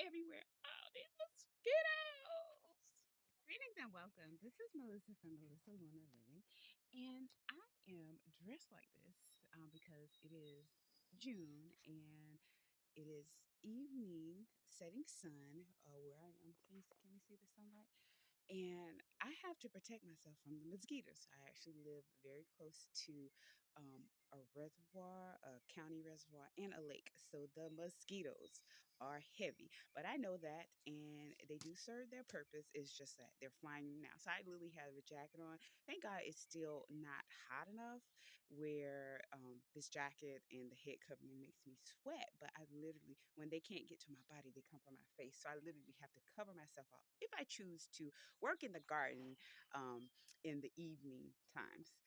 everywhere. Oh, these mosquitoes. Greetings and welcome. This is Melissa from Melissa Luna Living, and I am dressed like this because it is June and it is evening, setting sun where I am. Can we see the sunlight? And I have to protect myself from the mosquitoes. I actually live very close to a reservoir, a county reservoir, and a lake. So the mosquitoes are heavy. But I know that, and they do serve their purpose. It's just that they're flying now. So I literally have a jacket on. Thank God it's still not hot enough where this jacket and the head covering makes me sweat. But I literally, when they can't get to my body, they come from my face. So I literally have to cover myself up if I choose to work in the garden in the evening times.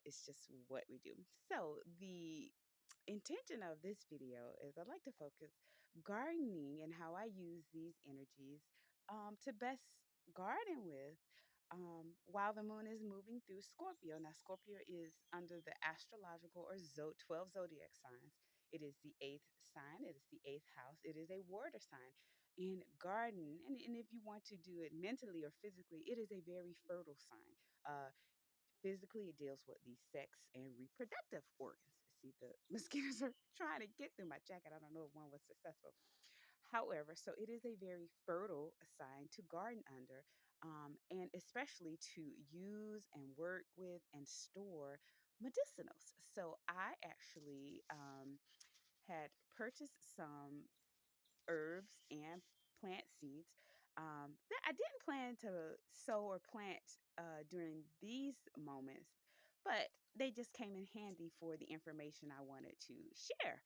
It's just what we do. So the intention of this video is I'd like to focus gardening and how I use these energies to best garden with while the moon is moving through Scorpio. Now, Scorpio is under the astrological or 12 zodiac signs. It is the eighth sign, it is the eighth house, it is a water sign. In garden, and if you want to do it mentally or physically, it is a very fertile sign. Physically, it deals with the sex and reproductive organs. See, the mosquitoes are trying to get through my jacket. I don't know if one was successful. However, so it is a very fertile sign to garden under, and especially to use and work with and store medicinals. So I actually had purchased some herbs and plant seeds that I didn't plan to sow or plant during these moments, but they just came in handy for the information I wanted to share.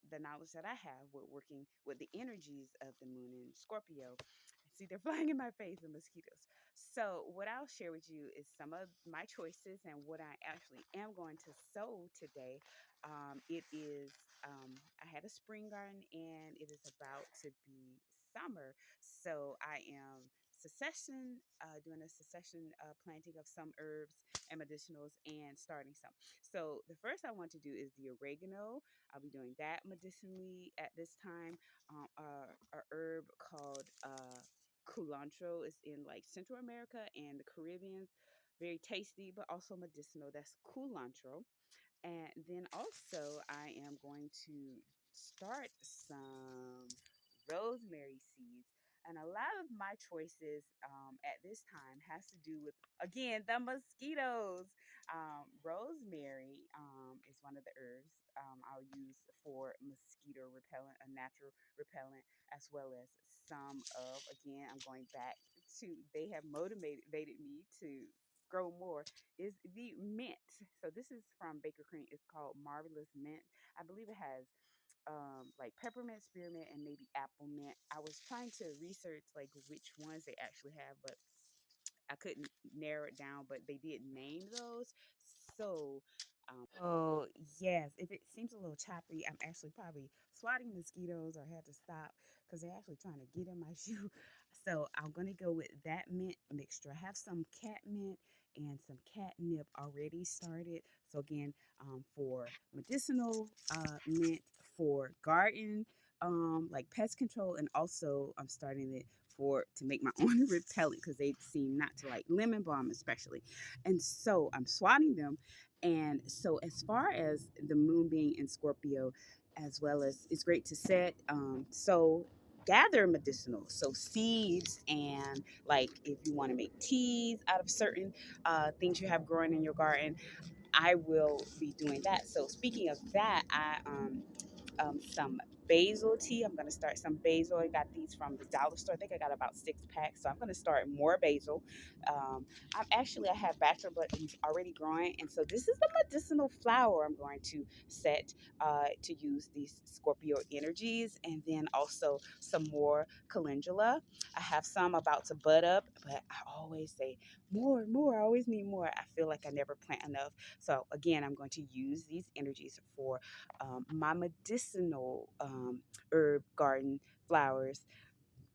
The knowledge that I have with working with the energies of the moon in Scorpio. See, they're flying in my face, the mosquitoes. So, what I'll share with you is some of my choices and what I actually am going to sow today. It is I had a spring garden and it is about to be summer. So I am doing a succession planting of some herbs and medicinals and starting some. So the first I want to do is the oregano. I'll be doing that medicinally at this time. A herb called culantro is in like Central America and the Caribbean. Very tasty, but also medicinal. That's culantro. And then also, I am going to start some rosemary seeds. And a lot of my choices at this time has to do with, again, the mosquitoes. Rosemary is one of the herbs I'll use for mosquito repellent, a natural repellent, as well as some of, again, I'm going back to, they have motivated me to grow more is the mint. So this is from Baker Cream. It's called Marvelous Mint. I believe it has like peppermint, spearmint, and maybe apple mint. I was trying to research like which ones they actually have, but I couldn't narrow it down. But they did name those. So oh yes, if it seems a little choppy, I'm actually probably swatting mosquitoes or had to stop because they're actually trying to get in my shoe. So I'm gonna go with that mint mixture. I have some catmint and some catnip already started. So again, for medicinal mint, for garden, like pest control, and also I'm starting it for to make my own repellent because they seem not to like lemon balm especially. And so I'm swatting them and so, as far as the moon being in Scorpio, as well as it's great to set, so gather medicinal, so seeds, and like if you want to make teas out of certain things you have growing in your garden, I will be doing that. So, speaking of that, I some basil tea. I'm going to start some basil. I got these from the dollar store. I think I got about 6 packs. So I'm going to start more basil. I have bachelor buttons already growing. And so this is the medicinal flower I'm going to set to use these Scorpio energies. And then also some more calendula. I have some about to bud up, but I always say more, more. I always need more. I feel like I never plant enough. So again, I'm going to use these energies for my medicinal herb garden flowers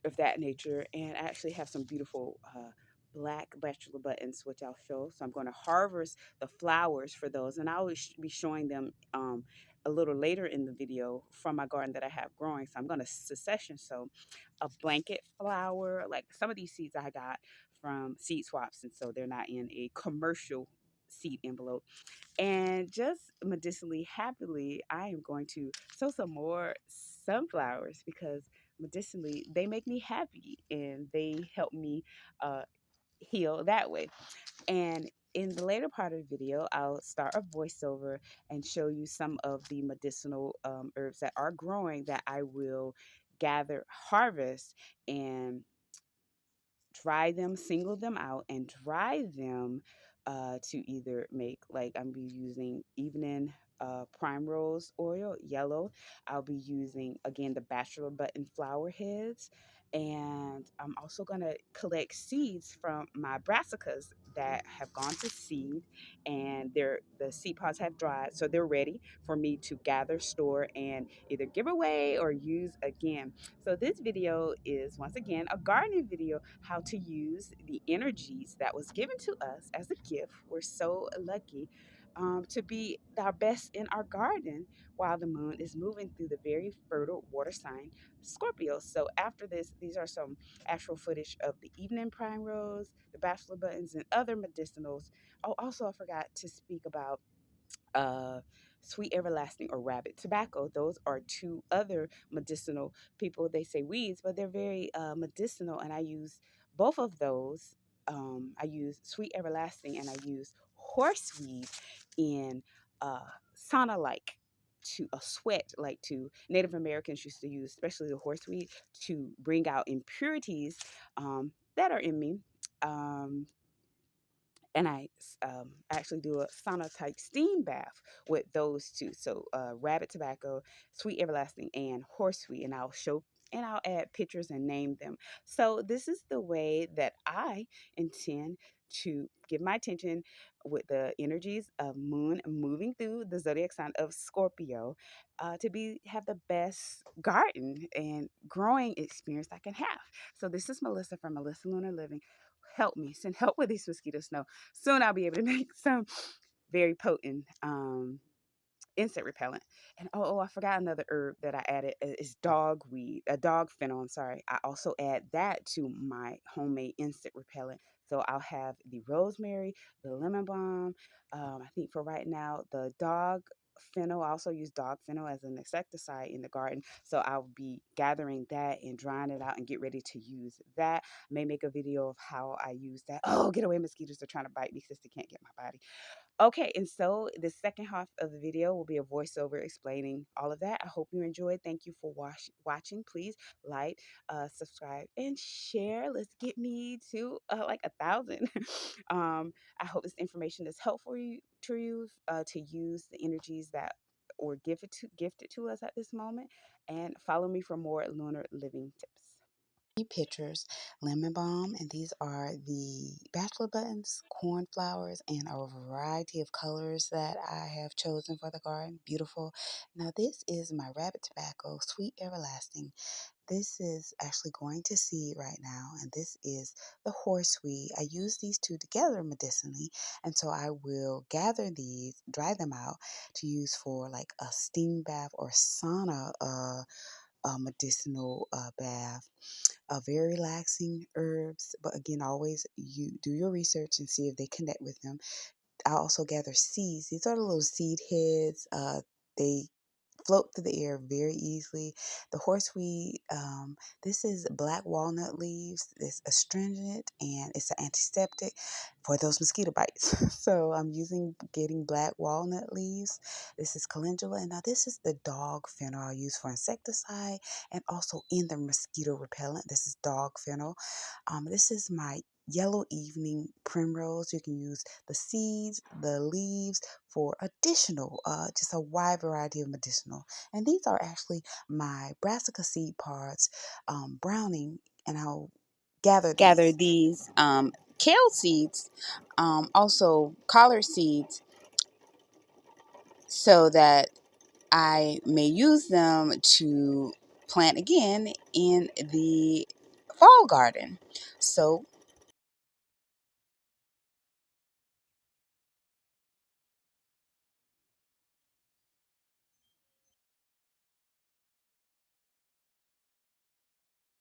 of that nature. And I actually have some beautiful black bachelor buttons, which I'll show. So I'm going to harvest the flowers for those, and I'll be showing them a little later in the video from my garden that I have growing. So I'm going to succession sow a blanket flower. Like some of these seeds I got from seed swaps, and so they're not in a commercial seed envelope. And just medicinally, happily, I am going to sow some more sunflowers because medicinally they make me happy and they help me uh, heal that way. And in the later part of the video, I'll start a voiceover and show you some of the medicinal herbs that are growing that I will gather, harvest, and dry them, single them out, and dry them to either make, like, I'm be using evening prime rose oil, yellow. I'll be using again the bachelor button flower heads, and I'm also gonna collect seeds from my brassicas that have gone to seed, and the seed pods have dried, so they're ready for me to gather, store, and either give away or use again. So this video is once again a gardening video, how to use the energies that was given to us as a gift. We're so lucky to be our best in our garden while the moon is moving through the very fertile water sign Scorpio. So after this, these are some actual footage of the evening prime rose, the bachelor buttons, and other medicinals. Oh, also I forgot to speak about uh, sweet everlasting or rabbit tobacco. Those are two other medicinal. People they say weeds, but they're very medicinal, and I use both of those. I use sweet everlasting and I use horseweed in uh, sauna like to a sweat, like to Native Americans used to use, especially the horseweed, to bring out impurities that are in me. And I actually do a sauna type steam bath with those two. So rabbit tobacco, sweet everlasting, and horseweed, and I'll show and I'll add pictures and name them. So this is the way that I intend to give my attention with the energies of moon moving through the zodiac sign of Scorpio to be have the best garden and growing experience I can have. So this is Melissa from Melissa Lunar Living. Help me, send help with these mosquitoes. No, soon I'll be able to make some very potent insect repellent. And I forgot another herb that I added is dogweed, a dog fennel. I'm sorry. I also add that to my homemade insect repellent. So I'll have the rosemary, the lemon balm. I think for right now, the dog fennel. I also use dog fennel as an insecticide in the garden. So I'll be gathering that and drying it out and get ready to use that. I may make a video of how I use that. Oh, get away, mosquitoes are trying to bite me because they can't get my body. Okay, and so the second half of the video will be a voiceover explaining all of that. I hope you enjoyed. Thank you for watching. Please like, subscribe, and share. Let's get me to like 1,000. I hope this information is helpful to you to use the energies that were gifted to us at this moment. And follow me for more lunar living tips. Pictures, lemon balm, and these are the bachelor buttons, cornflowers, and a variety of colors that I have chosen for the garden. Beautiful. Now this is my rabbit tobacco, sweet everlasting. This is actually going to seed right now, and this is the horseweed. I use these two together medicinally, and so I will gather these, dry them out to use for like a steam bath or sauna medicinal bath. Very relaxing herbs, but again, always you do your research and see if they connect with them. I also gather seeds. These are the little seed heads. They float through the air very easily. The horseweed, this is black walnut leaves. It's astringent and it's an antiseptic for those mosquito bites. So I'm getting black walnut leaves. This is calendula, and now this is the dog fennel I use for insecticide and also in the mosquito repellent. This is dog fennel. This is my yellow evening primrose. You can use the seeds, the leaves for additional, just a wide variety of medicinal. And these are actually my brassica seed pods, browning, and I'll gather these kale seeds, also collard seeds, so that I may use them to plant again in the fall garden. So